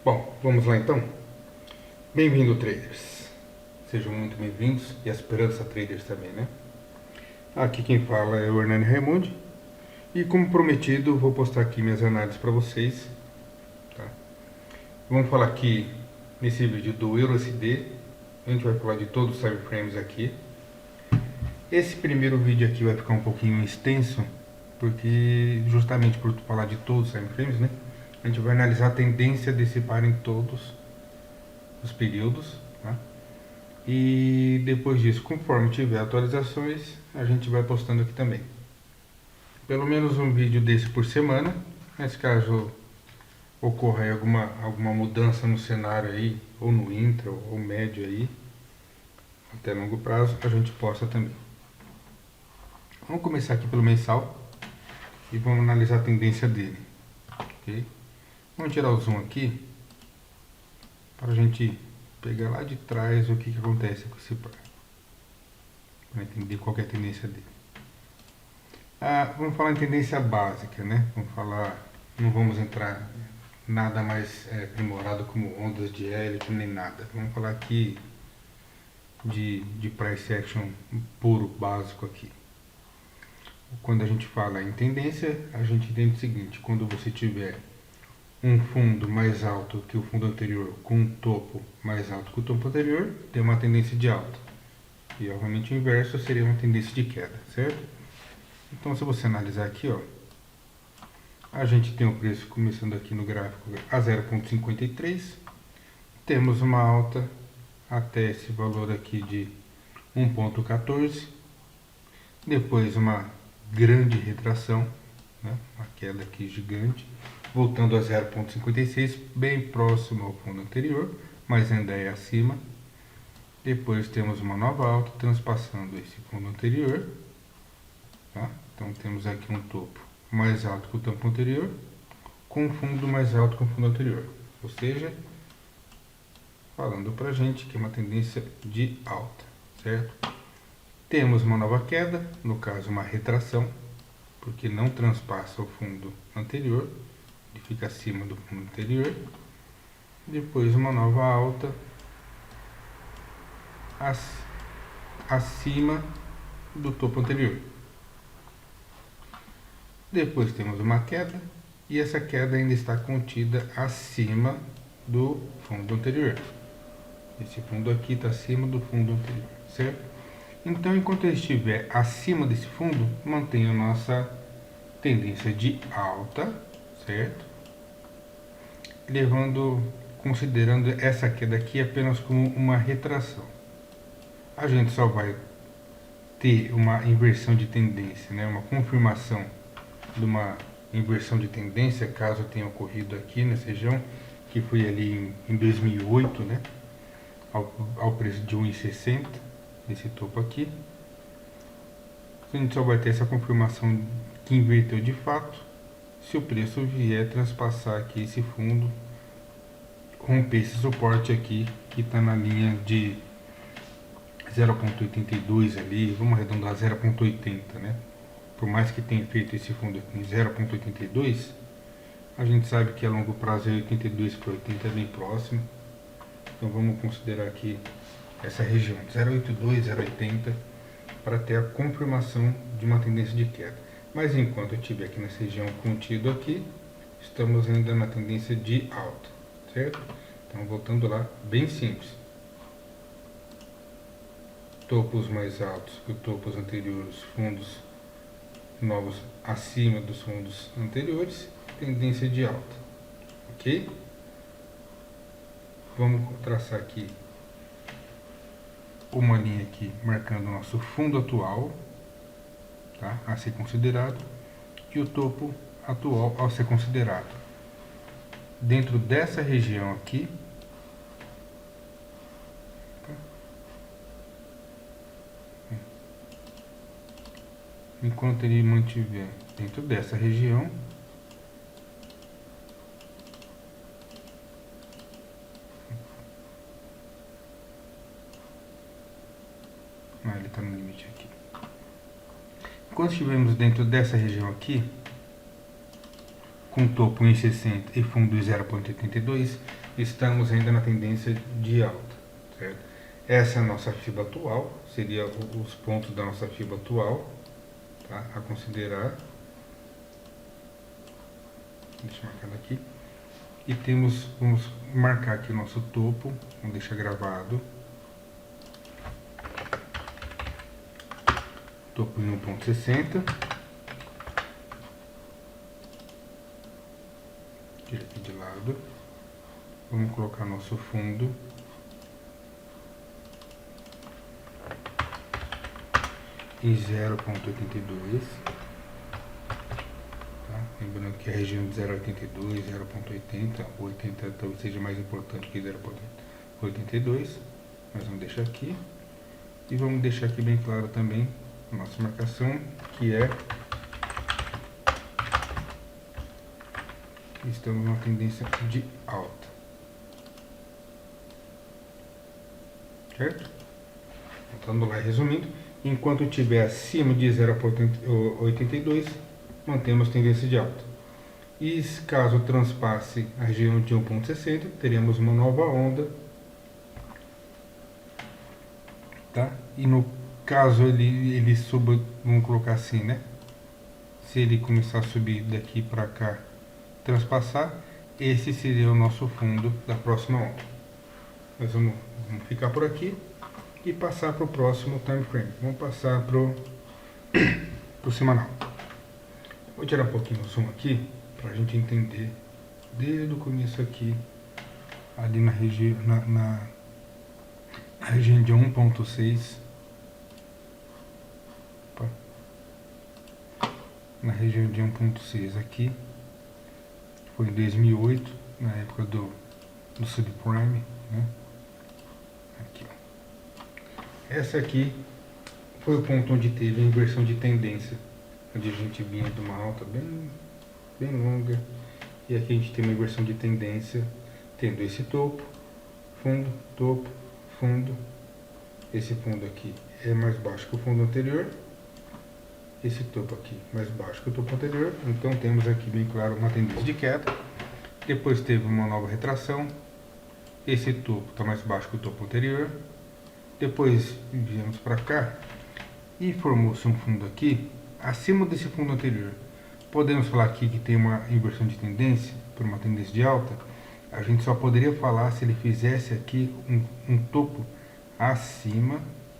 Bom, vamos lá então. Bem-vindo, traders. Sejam muito bem-vindos e a Esperança Traders também, né? Aqui quem fala é o Hernani Raimundi. E como prometido, vou postar aqui minhas análises para vocês. Tá? Vamos falar aqui nesse vídeo do EURUSD. A gente vai falar de todos os time frames aqui. Esse primeiro vídeo aqui vai ficar um pouquinho extenso, porque justamente por falar de todos os time frames, né? A gente vai analisar a tendência desse par em todos os períodos, tá? E depois disso, conforme tiver atualizações, a gente vai postando aqui também. Pelo menos um vídeo desse por semana, mas caso ocorra aí alguma mudança no cenário aí, ou no intra, ou médio aí, até longo prazo, a gente posta também. Vamos começar aqui pelo mensal e vamos analisar a tendência dele. Ok? Vamos tirar o zoom aqui para a gente pegar lá de trás o que acontece com esse par, para entender qual é a tendência dele. Vamos falar em tendência básica, né? Não vamos entrar nada mais aprimorado como ondas de Elliott nem nada. Vamos falar aqui de price action puro, básico aqui. Quando a gente fala em tendência, a gente entende o seguinte: quando você tiver um fundo mais alto que o fundo anterior, com um topo mais alto que o topo anterior, tem uma tendência de alta. E obviamente o inverso seria uma tendência de queda, certo? Então, se você analisar aqui, ó, a gente tem o preço começando aqui no gráfico a 0,53, temos uma alta até esse valor aqui de 1,14, depois uma grande retração, né, uma queda aqui gigante, voltando a 0,56, bem próximo ao fundo anterior, mas ainda é acima. Depois temos uma nova alta, transpassando esse fundo anterior, tá? Então temos aqui um topo mais alto que o topo anterior, com um fundo mais alto que o fundo anterior. Ou seja, falando pra gente que é uma tendência de alta, certo? Temos uma nova queda, no caso uma retração, porque não transpassa o fundo anterior, ele fica acima do fundo anterior. Depois uma nova alta acima do topo anterior. Depois temos uma queda, e essa queda ainda está contida acima do fundo anterior. Esse fundo aqui está acima do fundo anterior, certo? Então, enquanto ele estiver acima desse fundo, mantém a nossa tendência de alta, certo? Considerando essa queda aqui apenas como uma retração. A gente só vai ter uma inversão de tendência, né? Uma confirmação de uma inversão de tendência, caso tenha ocorrido aqui nessa região, que foi ali em 2008, né? Ao preço de 1,60, esse topo aqui. A gente só vai ter essa confirmação que inverteu de fato se o preço vier transpassar aqui esse fundo, romper esse suporte aqui que está na linha de 0,82 ali, vamos arredondar 0,80, né? Por mais que tenha feito esse fundo aqui em 0,82, a gente sabe que a longo prazo 82 para 80 é bem próximo. Então vamos considerar aqui essa região 0,82, 0,80 para ter a confirmação de uma tendência de queda. Mas enquanto eu estiver aqui nessa região contido aqui, estamos ainda na tendência de alta, certo? Então voltando lá, bem simples. Topos mais altos que os topos anteriores, fundos novos acima dos fundos anteriores, tendência de alta, ok? Vamos traçar aqui uma linha aqui marcando o nosso fundo atual, tá? A ser considerado, e o topo atual a ser considerado. Dentro dessa região aqui, tá? Enquanto ele mantiver dentro dessa região, ele está no limite aqui. Enquanto estivermos dentro dessa região aqui, com topo em 60 e fundo em 0,82, estamos ainda na tendência de alta, certo? Essa é a nossa FIBA atual, seria os pontos da nossa FIBA atual, tá? A considerar. Deixa eu marcar aqui. E vamos marcar aqui o nosso topo, vamos deixar gravado. Topo em 1,60. Tira aqui de lado. Vamos colocar nosso fundo. Em 0,82. Tá? Lembrando que a região de 0,82, 0,80, 80 talvez seja mais importante que 0,82. Mas vamos deixar aqui. E vamos deixar aqui bem claro também a nossa marcação, que é... Estamos numa tendência de alta. Certo? Voltando lá e resumindo, enquanto estiver acima de 0,82, mantemos tendência de alta. E caso transpasse a região de 1,60, teremos uma nova onda. Tá? E no caso ele suba, vamos colocar assim, né? Se ele começar a subir daqui para cá, transpassar, esse seria o nosso fundo da próxima onda. Nós vamos ficar por aqui e passar para o próximo time frame. Vamos passar para o semanal. Vou tirar um pouquinho o som aqui para a gente entender desde o começo aqui, ali na região de 1,6. Na região de 1,6 aqui. Foi em 2008, na época do subprime, né? Aqui, ó. Essa aqui foi o ponto onde teve a inversão de tendência, onde a gente vinha de uma alta bem longa, e aqui a gente tem uma inversão de tendência, tendo esse topo, fundo. Esse fundo aqui é mais baixo que o fundo anterior. Esse topo aqui mais baixo que o topo anterior, então temos aqui bem claro uma tendência de queda. Depois teve uma nova retração, esse topo está mais baixo que o topo anterior. Depois viemos para cá e formou-se um fundo aqui acima desse fundo anterior. Podemos falar aqui que tem uma inversão de tendência por uma tendência de alta. A gente só poderia falar se ele fizesse aqui um topo acima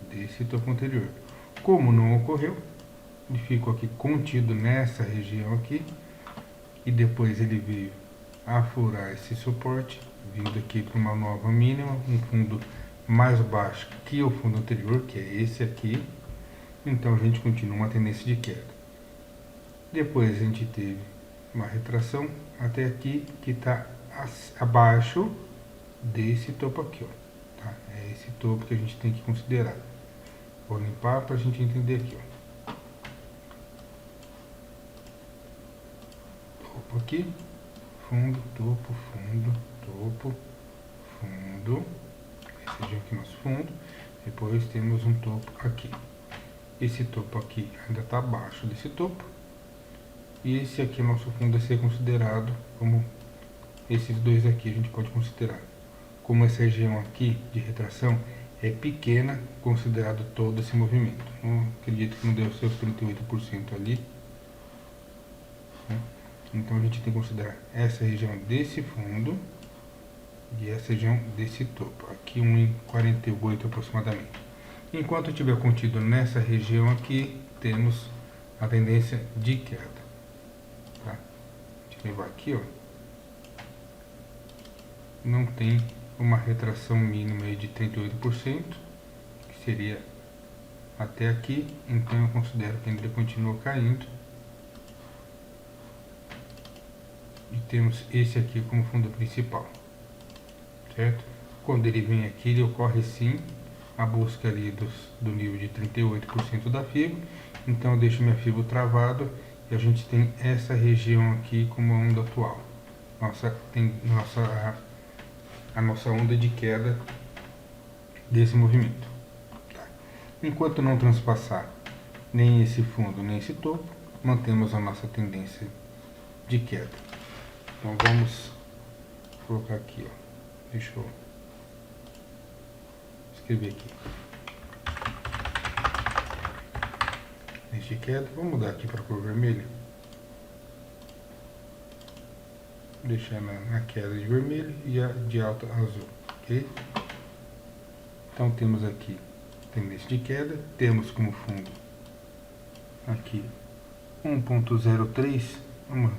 desse topo anterior. Como não ocorreu, ele ficou aqui contido nessa região aqui, e depois ele veio a furar esse suporte, vindo aqui para uma nova mínima, um fundo mais baixo que o fundo anterior, que é esse aqui. Então a gente continua uma tendência de queda. Depois a gente teve uma retração até aqui, que está abaixo desse topo aqui, ó, tá? É esse topo que a gente tem que considerar. Vou limpar para a gente entender aqui, ó. Aqui, fundo, topo, fundo. Esse seja aqui nosso fundo. Depois temos um topo aqui. Esse topo aqui ainda está abaixo desse topo. E esse aqui, nosso fundo, a ser considerado como esses dois aqui, a gente pode considerar. Como essa região aqui de retração é pequena, considerado todo esse movimento. Não acredito que não deu seus 38% ali. Né? Então a gente tem que considerar essa região desse fundo e essa região desse topo, aqui 1,48 aproximadamente. Enquanto estiver contido nessa região aqui, temos a tendência de queda. Tá? A gente levar aqui, ó, não tem uma retração mínima aí de 38%, que seria até aqui, então eu considero que ele continua caindo. E temos esse aqui como fundo principal, certo? Quando ele vem aqui, ele ocorre sim a busca ali do nível de 38% da FIBO. Então eu deixo minha FIBO travado e a gente tem essa região aqui como a onda atual. A nossa onda de queda desse movimento. Tá? Enquanto não transpassar nem esse fundo nem esse topo, mantemos a nossa tendência de queda. Então vamos colocar aqui, ó. Deixa eu escrever aqui. Tendência de queda. Vamos mudar aqui para a cor vermelha. Deixar na queda de vermelho e a de alta azul, ok? Então temos aqui tendência de queda, temos como fundo aqui 1.03, vamos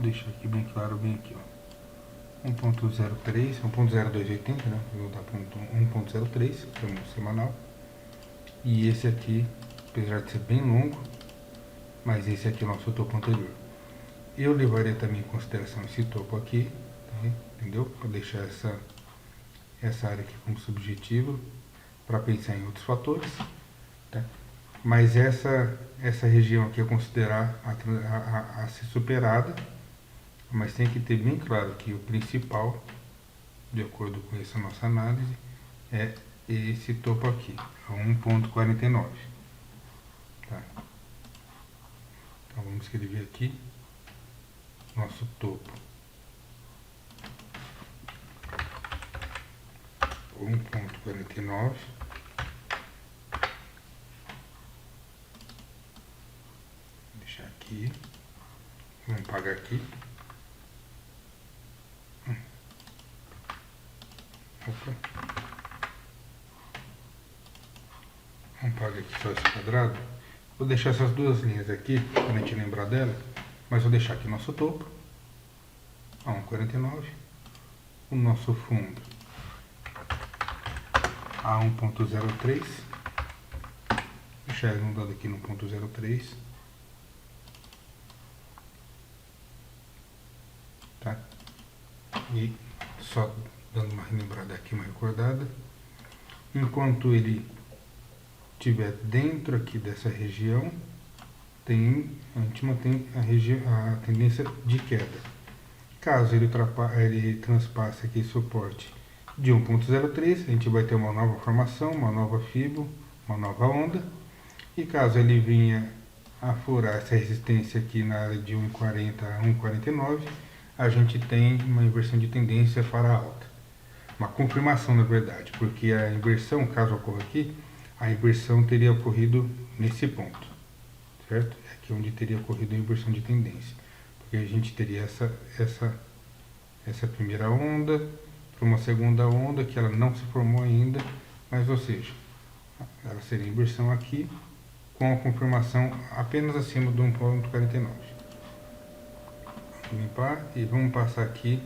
deixar aqui bem claro, bem aqui, ó, 1.03, 1.0280, né? Vou dar ponto 1.03, que é um semanal, e esse aqui, apesar de ser bem longo, mas esse aqui é o nosso topo anterior. Eu levaria também em consideração esse topo aqui, tá? Entendeu? Para deixar essa área aqui como subjetivo, para pensar em outros fatores, tá? Mas essa região aqui eu considerar a ser superada, mas tem que ter bem claro que o principal, de acordo com essa nossa análise, é esse topo aqui, 1.49, tá? Então vamos escrever aqui nosso topo 1.49, deixar aqui, vamos pagar aqui, opa, vamos pagar aqui só esse quadrado. Vou deixar essas duas linhas aqui para a gente lembrar dela, mas vou deixar aqui nosso topo a 1.49, o nosso fundo a 1.03, deixar arredondado aqui no 1.03, tá? E só dando uma relembrada aqui, uma recordada, enquanto ele estiver dentro aqui dessa região, a gente mantém a tendência de queda. Caso ele transpasse aqui suporte de 1.03, a gente vai ter uma nova formação, uma nova fibo, uma nova onda. E caso ele venha a furar essa resistência aqui na área de 1.40 a 1.49, a gente tem uma inversão de tendência para alta. Uma confirmação, na verdade, porque a inversão, caso ocorra aqui, a inversão teria ocorrido nesse ponto, certo? É aqui onde teria ocorrido a inversão de tendência, porque a gente teria essa primeira onda para uma segunda onda que ela não se formou ainda, mas ou seja, ela seria inversão aqui com a confirmação apenas acima do 1.49. Limpar e vamos passar aqui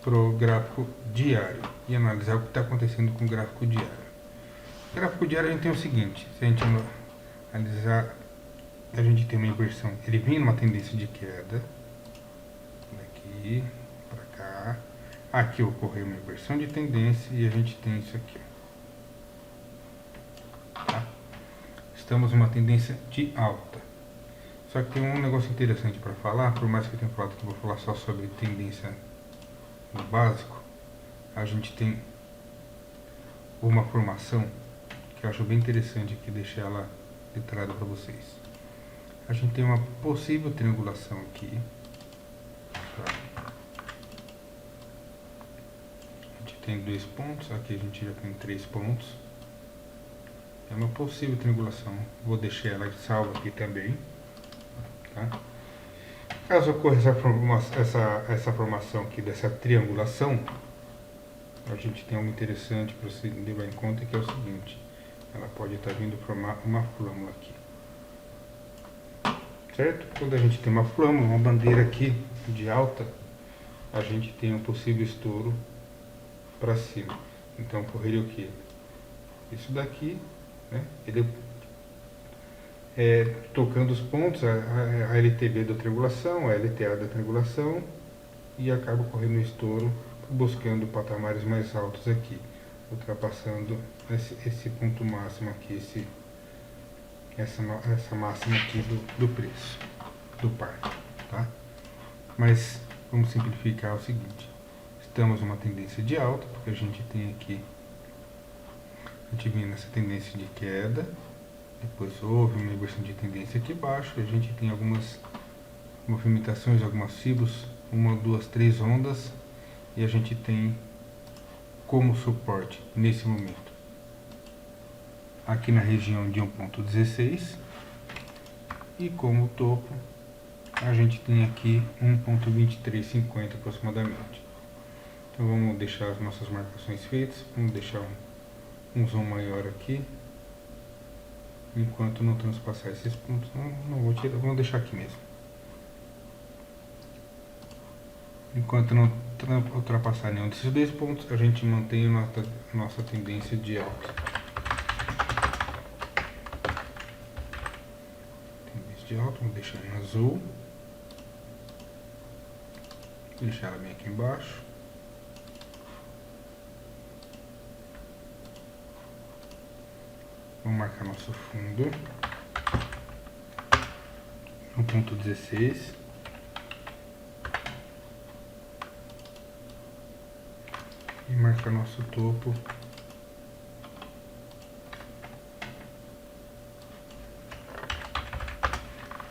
para o gráfico diário e analisar o que está acontecendo com o gráfico diário. O gráfico diário a gente tem o seguinte, se a gente analisar, a gente tem uma inversão, ele vem numa tendência de queda, daqui para cá, aqui ocorreu uma inversão de tendência e a gente tem isso aqui, tá? Estamos numa tendência de alta, só que tem um negócio interessante para falar, por mais que eu tenha falado que eu vou falar só sobre tendência no básico, a gente tem uma formação que eu acho bem interessante aqui, deixar ela literada para vocês. A gente tem uma possível triangulação aqui, tá? A gente tem 2 pontos, aqui a gente já tem 3 pontos. É uma possível triangulação, vou deixar ela salva aqui também, tá? Caso ocorra essa formação aqui dessa triangulação, a gente tem algo interessante para você levar em conta, que é o seguinte, ela pode estar vindo formar uma flâmula aqui, certo? Quando a gente tem uma flâmula, uma bandeira aqui de alta, a gente tem um possível estouro para cima. Então ocorreria o que? Isso daqui, né? Ele tocando os pontos, a LTB da triangulação, a LTA da triangulação, e acaba ocorrendo um estouro, buscando patamares mais altos aqui, ultrapassando esse ponto máximo aqui, essa máxima aqui do preço do par, tá? Mas vamos simplificar o seguinte, estamos numa tendência de alta, porque a gente tem aqui, a gente vem nessa tendência de queda, depois houve uma inversão de tendência aqui embaixo, a gente tem algumas movimentações, algumas fibras, 1, 2, 3 ondas, e a gente tem como suporte nesse momento aqui na região de 1.16 e como topo a gente tem aqui 1.2350 aproximadamente. Então vamos deixar as nossas marcações feitas, vamos deixar um zoom maior aqui, enquanto não transpassar esses pontos, não vou tirar, vamos deixar aqui mesmo. Enquanto não ultrapassar nenhum desses dois pontos, a gente mantém a nossa tendência de alta. Tendência de alta, vamos deixar em azul. Deixar ela bem aqui embaixo. Vamos marcar nosso fundo. 1.16. E marcar nosso topo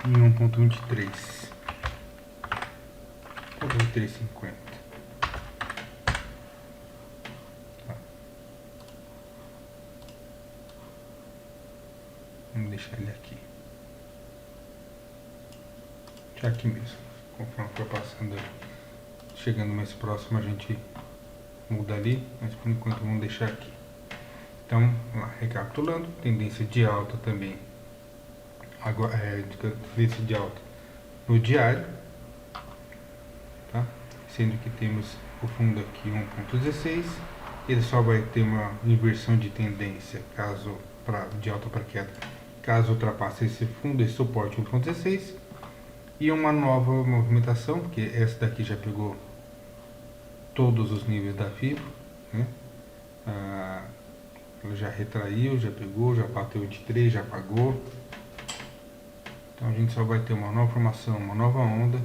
em 1.23. 1.2350. Tá. Vamos deixar ele aqui. Já aqui mesmo. Conforme for passando, chegando mais próximo, a gente muda ali, mas por enquanto vamos deixar aqui. Então, lá, recapitulando, tendência de alta também, agora, tendência de alta no diário, tá? Sendo que temos o fundo aqui 1.16, ele só vai ter uma inversão de tendência caso de alta para queda, caso ultrapasse esse fundo, esse suporte 1.16, e uma nova movimentação, porque essa daqui já pegou todos os níveis da fibra, né? Ela já retraiu, já pegou, já bateu 23, já apagou. Então a gente só vai ter uma nova formação, uma nova onda,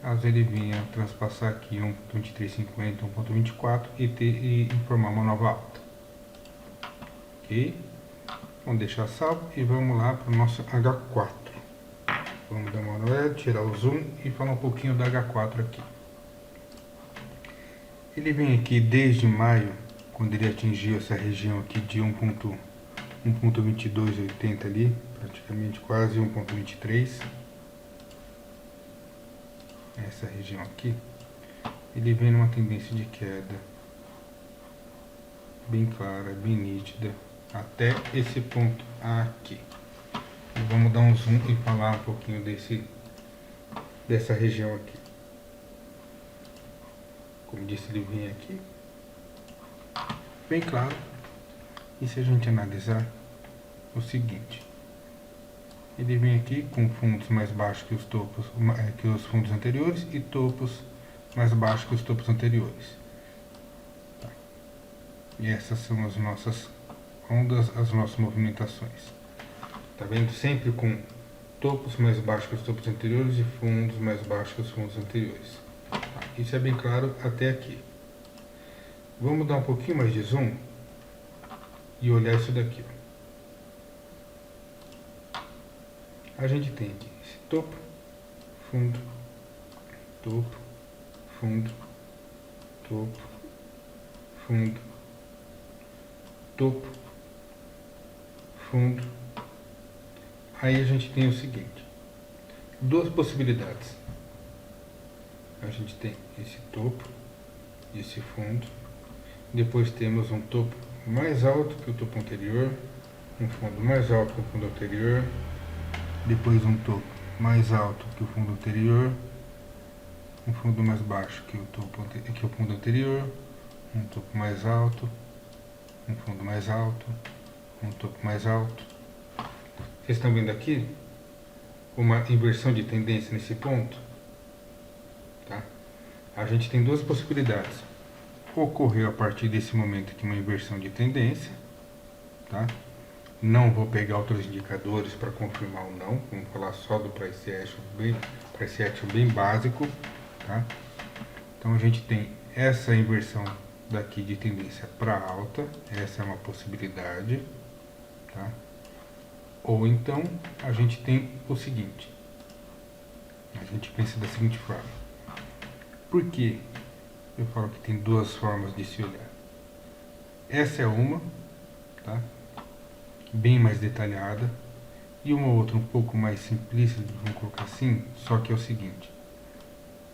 caso ele vinha transpassar aqui 1.2350, 1.24 e formar uma nova alta. Ok? Vamos deixar salvo e vamos lá para o nosso H4. Vamos dar uma olhada, tirar o zoom e falar um pouquinho da H4 aqui. Ele vem aqui desde maio, quando ele atingiu essa região aqui de 1.2280 ali, praticamente quase 1.23. Essa região aqui, ele vem numa tendência de queda bem clara, bem nítida, até esse ponto aqui. E vamos dar um zoom e falar um pouquinho dessa região aqui. Como disse, ele vem aqui bem claro. E se a gente analisar o seguinte, ele vem aqui com fundos mais baixos que os topos, que os fundos anteriores, e topos mais baixos que os topos anteriores. Tá. E essas são as nossas ondas, as nossas movimentações. Tá vendo? Sempre com topos mais baixos que os topos anteriores e fundos mais baixos que os fundos anteriores. Isso é bem claro até aqui. Vamos dar um pouquinho mais de zoom e olhar isso daqui. A gente tem aqui esse topo, fundo, topo, fundo, topo, fundo, topo, fundo. Aí a gente tem o seguinte, duas possibilidades. A gente tem esse topo, esse fundo, depois temos um topo mais alto que o topo anterior, um fundo mais alto que o fundo anterior, depois um topo mais alto que o fundo anterior, um fundo mais baixo que o fundo anterior, um topo mais alto, um fundo mais alto, um topo mais alto. Vocês estão vendo aqui uma inversão de tendência nesse ponto? Tá? A gente tem duas possibilidades. Ocorreu a partir desse momento aqui uma inversão de tendência, tá? Não vou pegar outros indicadores para confirmar ou não, vamos falar só do price action bem básico, tá? Então a gente tem essa inversão daqui de tendência para alta, essa é uma possibilidade, tá? Ou então a gente tem o seguinte, A gente pensa da seguinte forma. Por que eu falo que tem duas formas de se olhar? Essa é uma, tá? Bem mais detalhada, e uma outra um pouco mais simplista, vamos colocar assim, só que é o seguinte.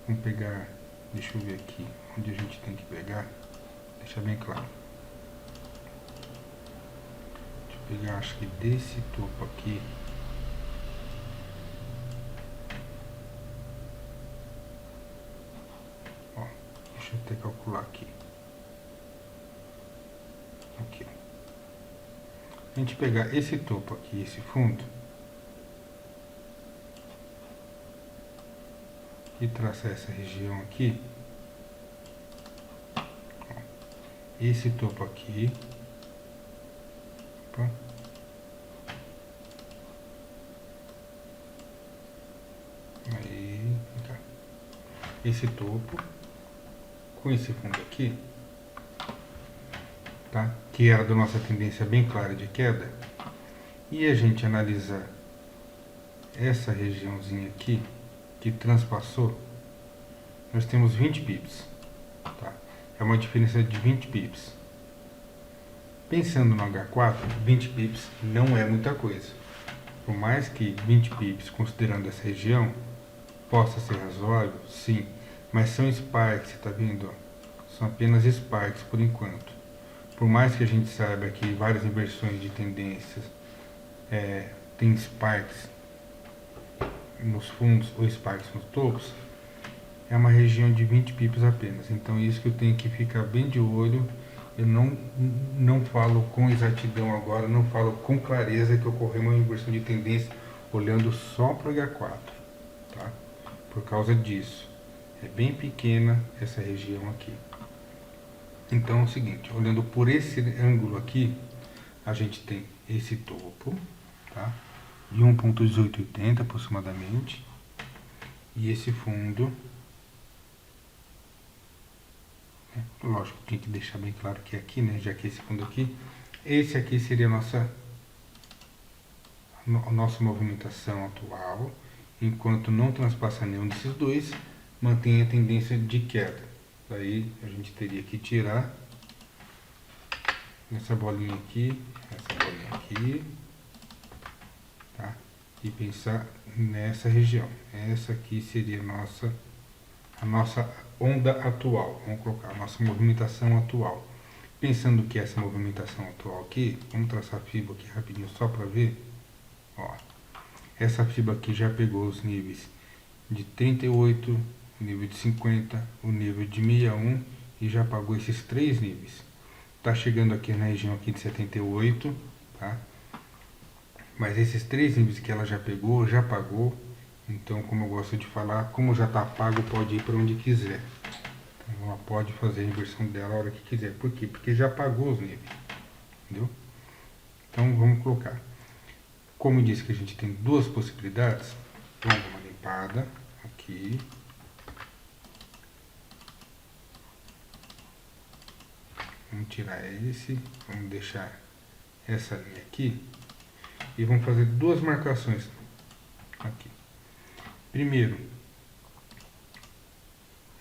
Vamos pegar, deixa eu ver aqui, onde a gente tem que pegar, deixar bem claro. Deixa eu pegar, acho que desse topo aqui. Ó, deixa eu até calcular aqui. Aqui, ó. A gente pegar esse topo aqui, esse fundo, e traçar essa região aqui, ó, esse topo aqui, opa, aí, cá, esse topo, com esse fundo aqui, tá? Que era da nossa tendência bem clara de queda, e a gente analisar essa regiãozinha aqui, que transpassou, nós temos 20 pips, tá? É uma diferença de 20 pips. Pensando no H4, 20 pips não é muita coisa. Por mais que 20 pips, considerando essa região, possa ser razoável, sim, mas são sparks, tá vendo? Ó? São apenas sparks por enquanto. Por mais que a gente saiba que várias inversões de tendências tem sparks nos fundos ou sparks nos topos, é uma região de 20 pips apenas. Então isso que eu tenho que ficar bem de olho. Eu não falo com exatidão agora, não falo com clareza que ocorreu uma inversão de tendência olhando só para o H4, tá? Por causa disso, é bem pequena essa região aqui. Então é o seguinte, olhando por esse ângulo aqui, a gente tem esse topo, tá? De 1.1880 aproximadamente, e esse fundo, lógico, tem que deixar bem claro que é aqui, né? Já que esse fundo aqui, esse aqui seria a nossa movimentação atual, enquanto não transpassa nenhum desses dois, mantém a tendência de queda. Daí a gente teria que tirar essa bolinha aqui, tá? E pensar nessa região. Essa aqui seria a nossa onda atual, vamos colocar a nossa movimentação atual. Pensando que essa movimentação atual aqui, vamos traçar a fibra aqui rapidinho só para ver. Ó, essa fibra aqui já pegou os níveis de 38, o nível de 50, o nível de 61 e já pagou esses três níveis. Tá chegando aqui na região aqui de 78, tá? Mas esses três níveis que ela já pegou, já pagou. Então, como eu gosto de falar, como já está pago, pode ir para onde quiser. Então, ela pode fazer a inversão dela a hora que quiser. Por quê? Porque já pagou os níveis. Entendeu? Então, vamos colocar. Como eu disse que a gente tem duas possibilidades, vamos dar uma limpada aqui. Vamos tirar esse, vamos deixar essa linha aqui e vamos fazer duas marcações aqui. Primeiro,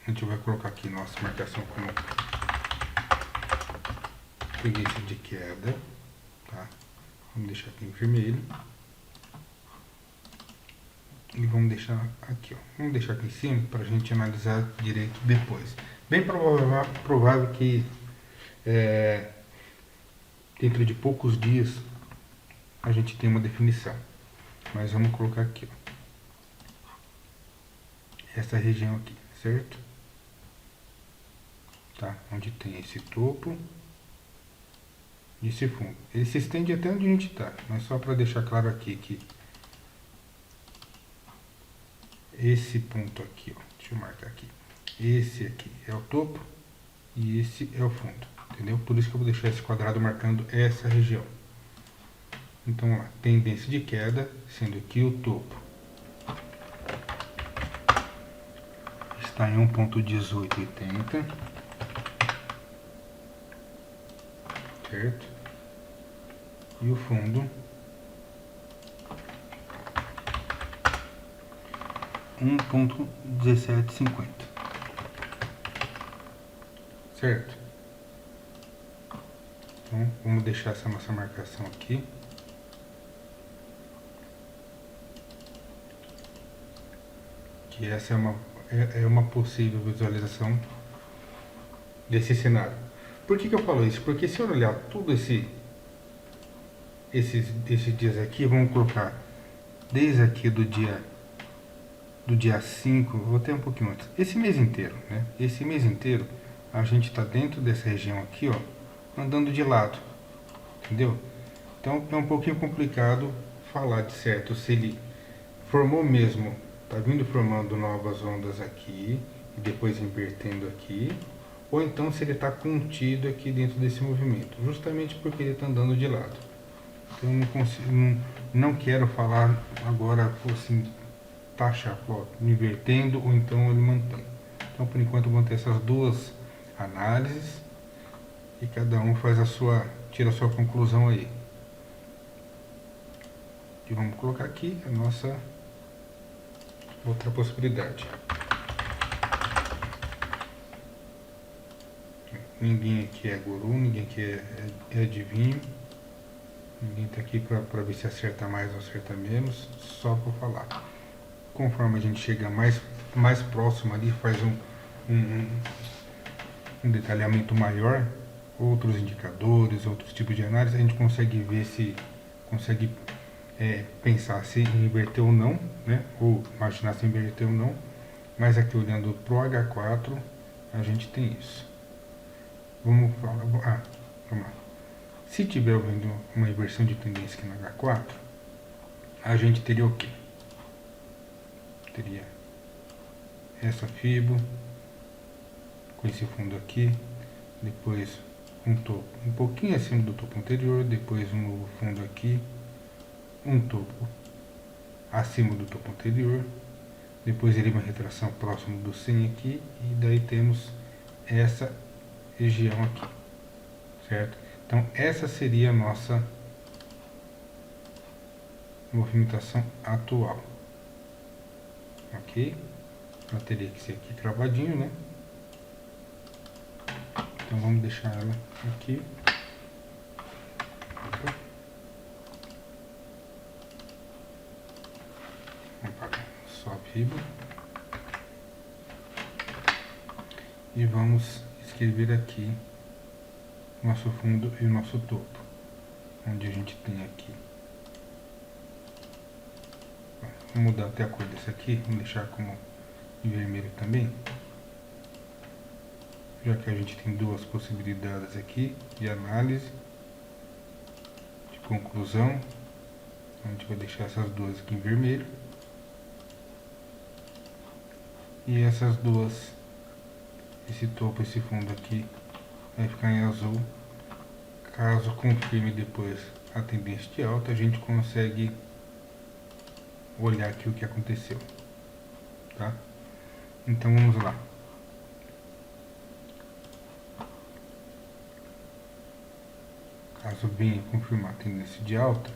a gente vai colocar aqui nossa marcação como tendência de queda, tá? Vamos deixar aqui em vermelho. E vamos deixar aqui, ó. Vamos deixar aqui em cima para a gente analisar direito depois. Bem provável que dentro de poucos dias a gente tem uma definição. Mas vamos colocar aqui, ó. Essa região aqui, certo? Tá? Onde tem esse topo e esse fundo. Ele se estende até onde a gente está, mas só para deixar claro aqui que esse ponto aqui, ó, deixa eu marcar aqui. Esse aqui é o topo e esse é o fundo, entendeu? Por isso que eu vou deixar esse quadrado marcando essa região. Então, ó, tendência de queda, sendo que o topo está em 1.1880, certo? E o fundo 1.1750. Certo? Então, vamos deixar essa nossa marcação aqui. Que essa é uma possível visualização desse cenário. Por que eu falo isso? Porque se eu olhar tudo esses dias aqui, vamos colocar desde aqui do dia 5, vou até um pouquinho antes, esse mês inteiro, né? Esse mês inteiro a gente está dentro dessa região aqui, ó, andando de lado, entendeu? Então é um pouquinho complicado falar de certo se ele formou mesmo, tá vindo formando novas ondas aqui e depois invertendo aqui, ou então se ele está contido aqui dentro desse movimento, justamente porque ele está andando de lado. Então eu não consigo, não quero falar agora assim, taxar, ó, invertendo ou então ele mantém. Então por enquanto vão ter essas duas análises e cada um faz tira a sua conclusão aí. E vamos colocar aqui a nossa outra possibilidade. Ninguém aqui é guru, ninguém aqui é adivinho. Ninguém está aqui para ver se acerta mais ou acerta menos, só por falar. Conforme a gente chega mais próximo ali, faz um detalhamento maior, outros indicadores, outros tipos de análise, a gente consegue ver se consegue pensar se inverteu ou não, né? Ou imaginar se inverteu ou não. Mas aqui olhando para o H4, a gente tem isso. Vamos lá. Se tiver havendo uma inversão de tendência aqui no H4, a gente teria o quê? Teria essa fibo com esse fundo aqui, depois um topo um pouquinho acima do topo anterior, depois um novo fundo aqui, um topo acima do topo anterior, depois ele uma retração próximo do 100 aqui, e daí temos essa região aqui, certo? Então essa seria a nossa movimentação atual, ok? Ela teria que ser aqui cravadinho, né? Então vamos deixar ela aqui. Vamos apagar só a fibra. E vamos escrever aqui nosso fundo e o nosso topo, onde a gente tem aqui. Vou mudar até a cor desse aqui, vamos deixar como em vermelho também, já que a gente tem duas possibilidades aqui de análise, de conclusão. A gente vai deixar essas duas aqui em vermelho e essas duas, esse topo e esse fundo aqui vai ficar em azul. Caso confirme depois a tendência de alta, a gente consegue olhar aqui o que aconteceu, tá? Então vamos lá. Caso venha confirmar a tendência de alta,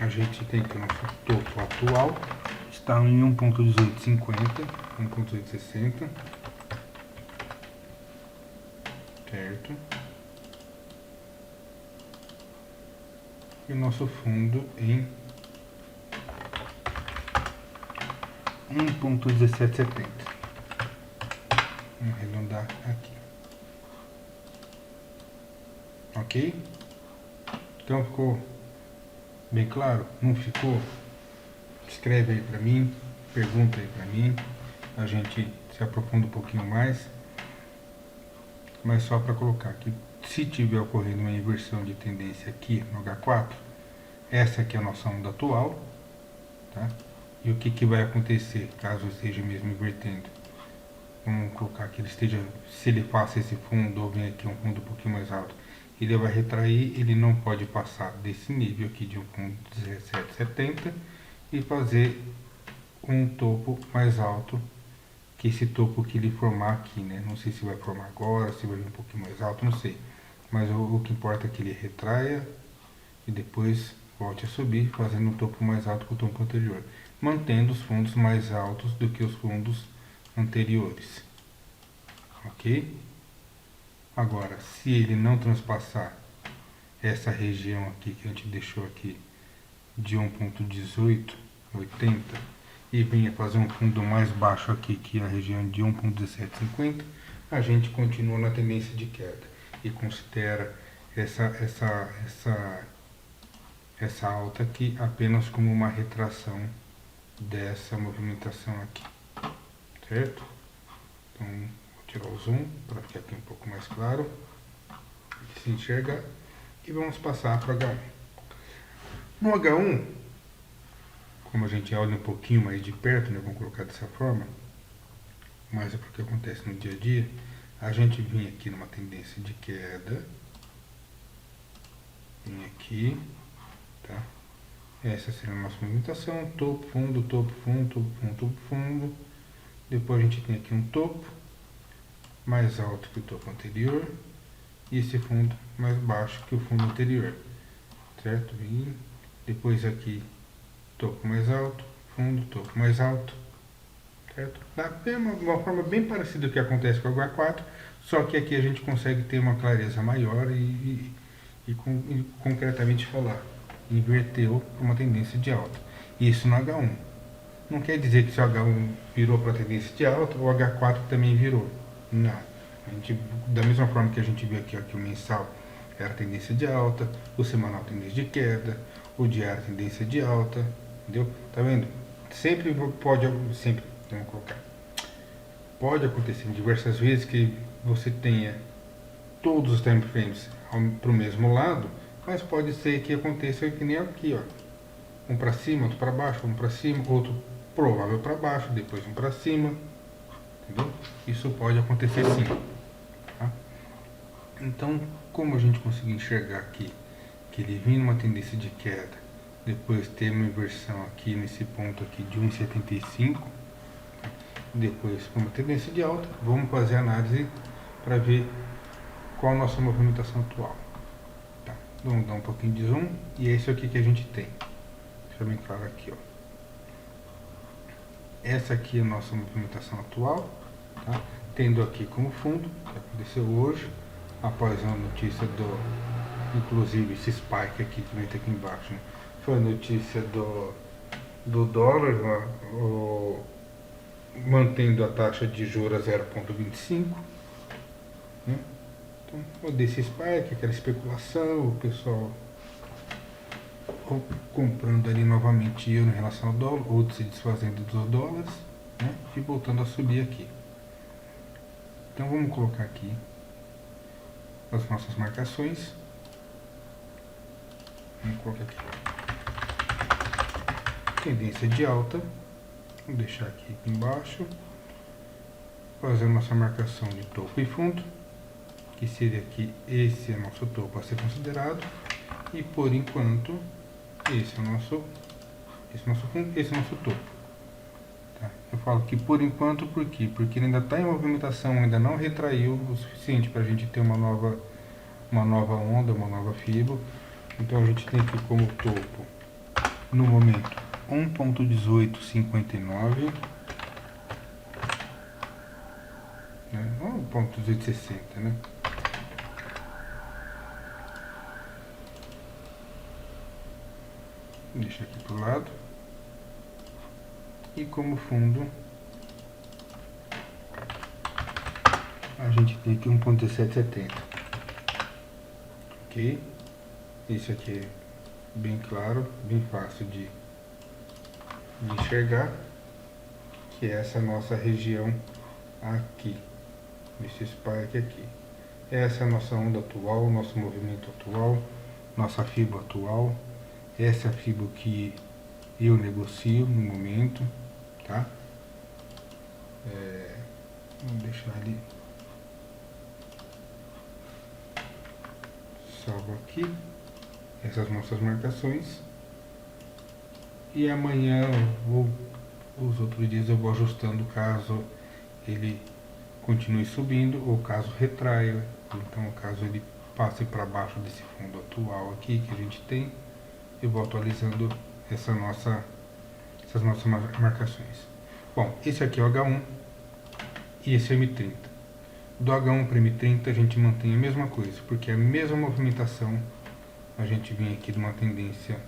a gente tem que o nosso topo atual está em 1.1850, 1.1860, certo? E o nosso fundo em 1.1770. Vamos arredondar aqui. Ok? Então ficou bem claro? Não ficou? Escreve aí pra mim, pergunta aí pra mim, a gente se aprofunda um pouquinho mais. Mas só para colocar que se tiver ocorrendo uma inversão de tendência aqui no H4, essa aqui é a nossa onda atual, tá? E o que vai acontecer caso esteja mesmo invertendo? Vamos colocar que ele esteja, se ele faça esse fundo ou vem aqui um fundo um pouquinho mais alto, ele vai retrair, ele não pode passar desse nível aqui de 1.1770 e fazer um topo mais alto que esse topo que ele formar aqui, né? Não sei se vai formar agora, se vai vir um pouquinho mais alto, não sei. Mas o que importa é que ele retraia e depois volte a subir, fazendo um topo mais alto que o topo anterior. mantendo os fundos mais altos do que os fundos anteriores. Ok? Agora, se ele não transpassar essa região aqui que a gente deixou aqui de 1.1880 e venha fazer um fundo mais baixo aqui, que é a região de 1.1750, a gente continua na tendência de queda e considera essa alta aqui apenas como uma retração dessa movimentação aqui, certo? Então, vou tirar o zoom para ficar aqui um pouco mais claro, se enxerga, e vamos passar para H1. No H1, como a gente olha um pouquinho mais de perto, né, vamos colocar dessa forma, mas é porque acontece no dia a dia, a gente vinha aqui numa tendência de queda, vem aqui, tá? Essa seria a nossa movimentação, topo, fundo, topo, fundo, topo, fundo, topo, fundo. Depois a gente tem aqui um topo mais alto que o topo anterior e esse fundo mais baixo que o fundo anterior, certo? E depois aqui topo mais alto, fundo, topo mais alto, certo? É uma forma bem parecida com o que acontece com o H4, só que aqui a gente consegue ter uma clareza maior e concretamente falar, inverteu para uma tendência de alta. Isso no H1. Não quer dizer que se o H1 virou para a tendência de alta, o H4 também virou. Não. A gente, da mesma forma que a gente viu aqui, ó, que o mensal era tendência de alta, o semanal tendência de queda, o diário tendência de alta, entendeu? Tá vendo? Sempre pode, sempre, vamos colocar, pode acontecer diversas vezes que você tenha todos os time frames para o mesmo lado, mas pode ser que aconteça que nem aqui, ó, um para cima, outro para baixo, um para cima, outro provável para baixo, depois um para cima, entendeu? Isso pode acontecer sim, tá? Então, como a gente conseguiu enxergar aqui que ele vinha numa tendência de queda, depois tem uma inversão aqui nesse ponto aqui de 1,75, depois com uma tendência de alta, vamos fazer a análise para ver qual a nossa movimentação atual. Tá. Vamos dar um pouquinho de zoom e é isso aqui que a gente tem. Deixa bem claro aqui, ó. Essa aqui é a nossa movimentação atual, tá? Tendo aqui como fundo, que aconteceu hoje, após a notícia do, inclusive esse spike aqui que vem aqui embaixo, né? Foi a notícia do dólar, mantendo a taxa de juros a 0,25, né? Então, desse spike, aquela especulação, o pessoal comprando ali novamente euro em relação ao dólar, outros se desfazendo dos dólares, né? E voltando a subir aqui. Então vamos colocar aqui as nossas marcações. Vamos colocar aqui. Tendência de alta. Vou deixar aqui embaixo. Fazer nossa marcação de topo e fundo, que seria aqui, esse é nosso topo a ser considerado. E por enquanto, esse é o nosso fundo, esse é o nosso topo. Tá? Eu falo que por enquanto, por quê? Porque ele ainda está em movimentação, ainda não retraiu o suficiente para a gente ter uma nova onda, uma nova fibra. Então a gente tem aqui como topo, no momento, 1.1859, né? 1.1860, né? Deixa aqui pro lado. E como fundo, a gente tem aqui 1.1770. Ok? Isso aqui é bem claro, bem fácil de enxergar, que é essa nossa região aqui, esse spike aqui. Essa é a nossa onda atual, nosso movimento atual, nossa fibra atual. Essa é a fibra que eu negocio no momento, tá? Vamos deixar ali salvo aqui essas nossas marcações. E amanhã ou os outros dias eu vou ajustando caso ele continue subindo ou caso retraia. Então, caso ele passe para baixo desse fundo atual aqui que a gente tem, eu vou atualizando essa nossa essas nossas marcações. Bom, esse aqui é o H1 e esse é o M30. Do H1 para M30 a gente mantém a mesma coisa, porque é a mesma movimentação. A gente vem aqui de uma tendência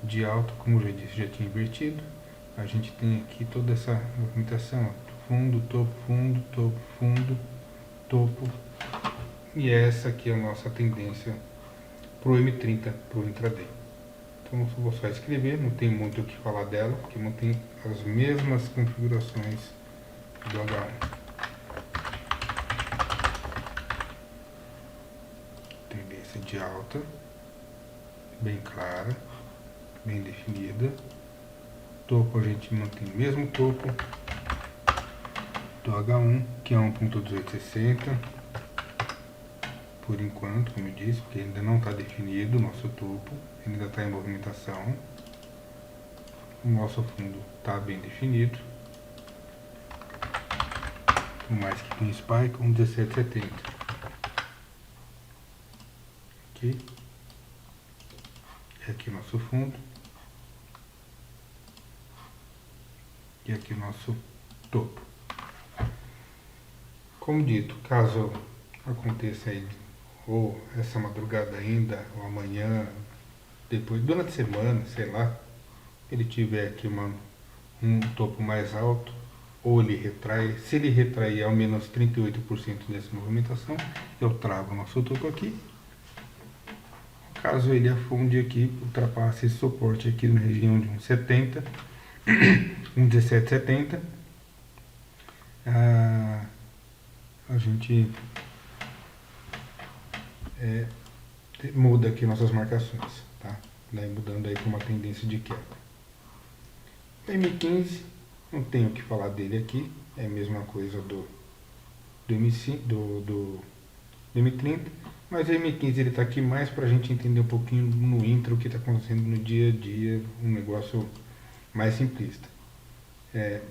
de alta, como eu já disse, já tinha invertido. A gente tem aqui toda essa movimentação, fundo, topo, fundo, topo. E essa aqui é a nossa tendência para o M30, para o intraday. Então eu vou só escrever, não tem muito o que falar dela, porque mantém as mesmas configurações do H1. Tendência de alta, bem clara, bem definida. Topo a gente mantém o mesmo topo do H1, que é 1.1860. Por enquanto, como eu disse, porque ainda não está definido o nosso topo, ainda está em movimentação. O nosso fundo está bem definido, por mais que com spike, 1.1770. Ok? É aqui o nosso fundo. E aqui o nosso topo. Como dito, caso aconteça aí ou essa madrugada ainda, ou amanhã, depois, durante a semana, sei lá, ele tiver aqui um topo mais alto, ou ele retrai, se ele retrair ao menos 38% dessa movimentação, eu travo o nosso topo aqui. Caso ele afunde aqui, ultrapasse esse suporte aqui na região de 1,70, 1,1770, a gente muda aqui nossas marcações, tá? Daí mudando aí com uma tendência de queda. M15, não tenho o que falar dele aqui, é a mesma coisa do M30, mas o M15 ele está aqui mais para a gente entender um pouquinho no intro o que está acontecendo no dia a dia, um negócio mais simplista.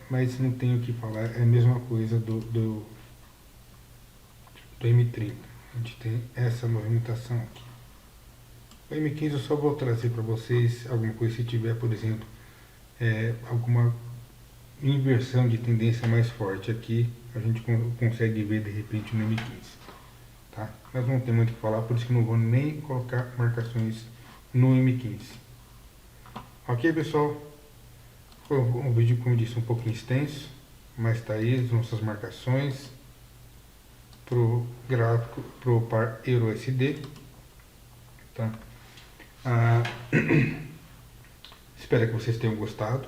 Mas não tenho o que falar, é a mesma coisa do M30. A gente tem essa movimentação aqui. O M15 eu só vou trazer para vocês alguma coisa se tiver, por exemplo, alguma inversão de tendência mais forte aqui, a gente consegue ver de repente no M15. Tá? Mas não tem muito o que falar, por isso que não vou nem colocar marcações no M15. Ok, pessoal? Foi um vídeo, como eu disse, um pouquinho extenso, mas tá aí as nossas marcações pro gráfico, pro par EURUSD, tá? Espero que vocês tenham gostado.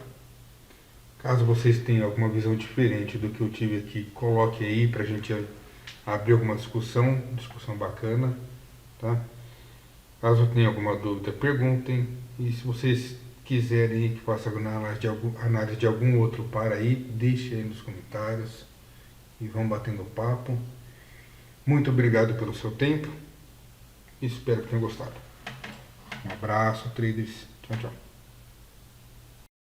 Caso vocês tenham alguma visão diferente do que eu tive aqui, coloque aí pra gente abrir alguma discussão bacana, tá? Caso tenha alguma dúvida, perguntem. E se vocês quiserem que faça análise de algum outro par aí, deixe aí nos comentários e vamos batendo papo. Muito obrigado pelo seu tempo e espero que tenham gostado. Um abraço, traders. Tchau, tchau.